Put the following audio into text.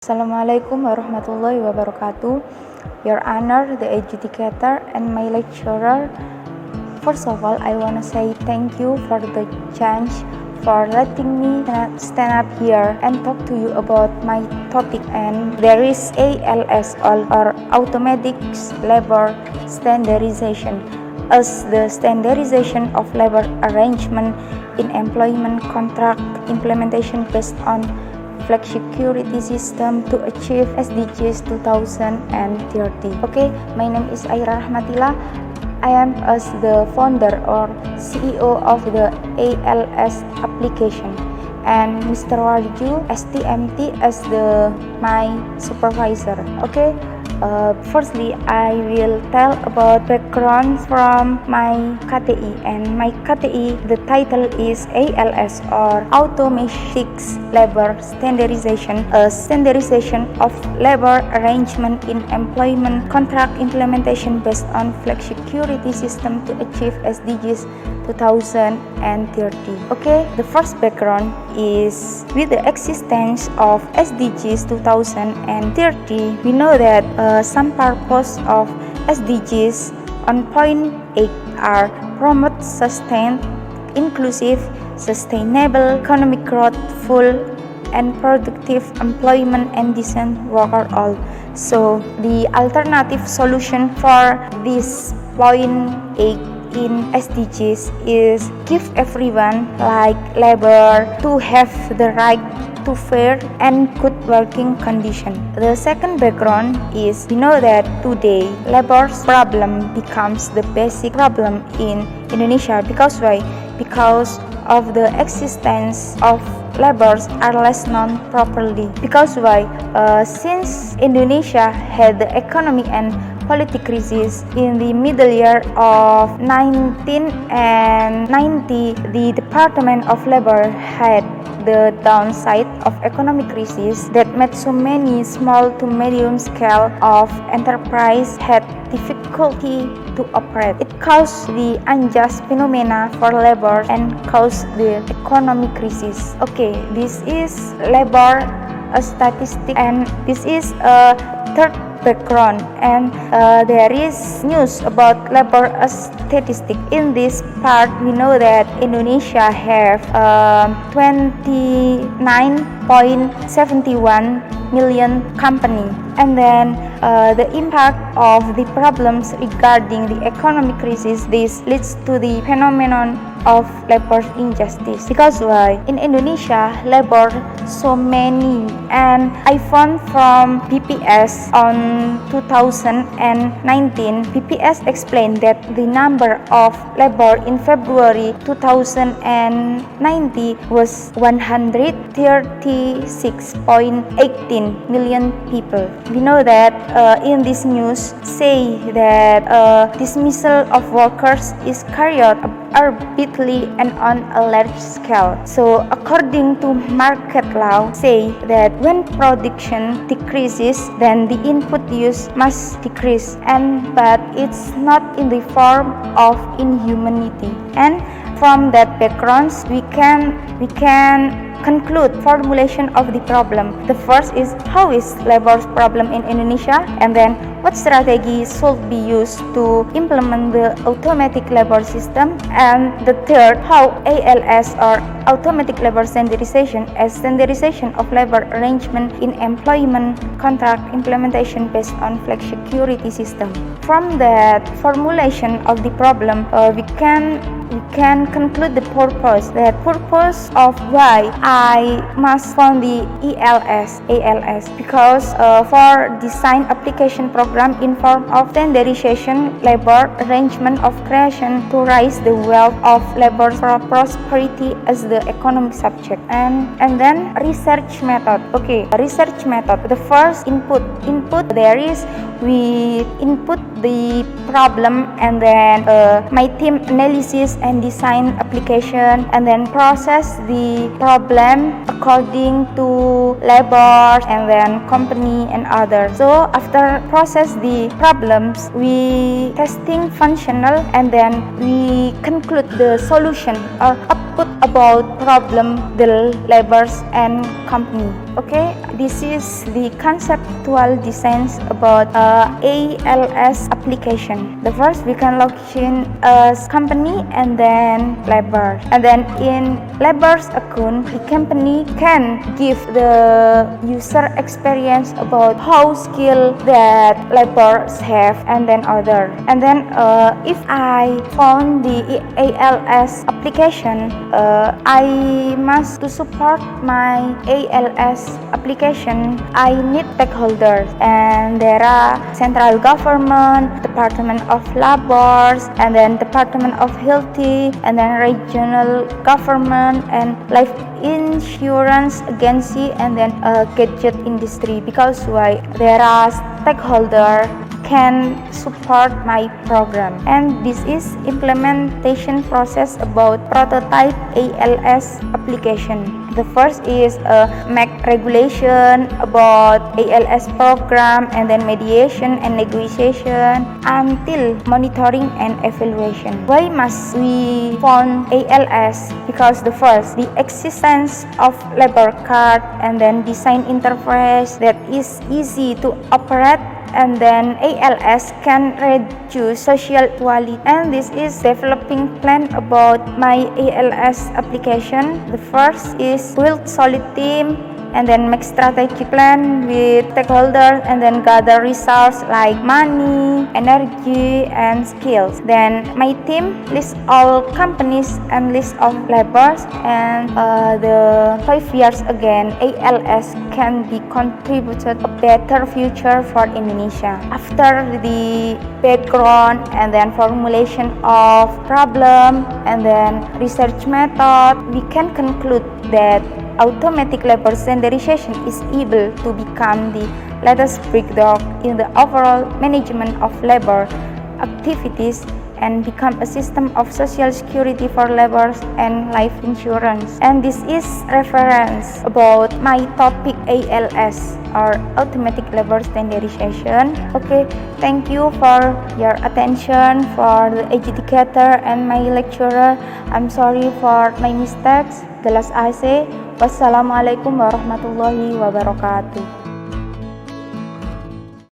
Assalamualaikum warahmatullahi wabarakatuh. Your Honor, the adjudicator, and my lecturer. First of all, I want to say thank you for the chance for letting me stand up here and talk to you about my topic. And there is ALS, or Automatic Labor Standardization, as the standardization of labor arrangement in employment contract implementation based on flexicurity system to achieve SDGs 2030. Okay, my name is Aira Rahmatila. I am as the founder or CEO of the ALS application, and Mr. Warju STMT as my supervisor. Okay. Firstly, I will tell about background from my KTI, and my KTI, the title is ALS, or Automatic Labor Standardization, a standardization of labor arrangement in employment contract implementation based on flexicurity system to achieve SDGs 2030. Okay, the first background is with the existence of SDGs 2030, we know that some purpose of SDGs on point 8 are promote sustained, inclusive, sustainable economic growth, full and productive employment, and decent work for all. So the alternative solution for this point 8 in SDGs is give everyone, like labor, to have the right to fair and good working condition. The second background is we know that today labor's problem becomes the basic problem in Indonesia. Because why? Because of the existence of labors are less known properly. Because why? Since Indonesia had the economic and political crisis in the middle year of 1990, the Department of Labor had the downside of economic crisis that made so many small to medium scale of enterprise had difficulty to operate. It caused the unjust phenomena for labor and caused the economic crisis. Okay, this is labor a statistic, and this is a third background, and there is news about labor as statistic. In this part, we know that Indonesia have 29.71 million company, and then the impact of the problems regarding the economic crisis, this leads to the phenomenon of labor injustice. Because why? In Indonesia, labor so many, and I found from BPS on 2019, BPS explained that the number of labor in February 2090 was 136.18 million people. We know that in this news say that dismissal of workers is carried out arbitrarily and on a large scale. So according to market law, say that when production decreases, then the input use must decrease, but it's not in the form of inhumanity. And from that background, we can conclude formulation of the problem. The first is how is labor's problem in Indonesia, and then what strategy should be used to implement the automatic labor system, and the third, how ALS, or automatic labor standardization, as standardization of labor arrangement in employment contract implementation based on flexicurity system. From that formulation of the problem, we can conclude the purpose of why I must found the ALS, because for design application program in form of standardization labor arrangement of creation to raise the wealth of labor for prosperity as the economic subject, and then research method. Okay, research method. The first input there is we input the problem, and then my team analysis and design application, and then process the problem according to labor and then company and others. So after process the problems, we testing functional, and then we conclude the solution or output about problem the labors and company. Okay, this is the conceptual designs about ALS application. The first we can log in as company and then labor. And then in labor's account, the company can give the user experience about how skill that laborers have and then other. And then if I found the ALS application, I must to support my ALS application, I need stakeholders, and there are central government, Department of Labor, and then Department of Healthy, and then regional government and life insurance agency, and then gadget industry, because why there are stakeholders can support my program. And this is implementation process about prototype ALS application. The first is make regulation about ALS program, and then mediation and negotiation until monitoring and evaluation. Why must we fund ALS? Because the first, the existence of labor card and then design interface that is easy to operate, and then ALS can reduce social equality. And this is developing plan about my ALS application. The first is build solid team, and then make strategic plan with stakeholders, and then gather resources like money, energy, and skills. Then my team list all companies and list of laborers, and the 5 years again ALS can be contributed a better future for Indonesia. After the background and then formulation of problem and then research method, we can conclude that automatic labor standardization is able to become the latest breakthrough in the overall management of labor activities and become a system of social security for laborers and life insurance. And this is reference about my topic ALS, or automatic labor standardization. Okay, thank you for your attention for the educator and my lecturer. I'm sorry for my mistakes. The last I say, wassalamualaikum warahmatullahi wabarakatuh.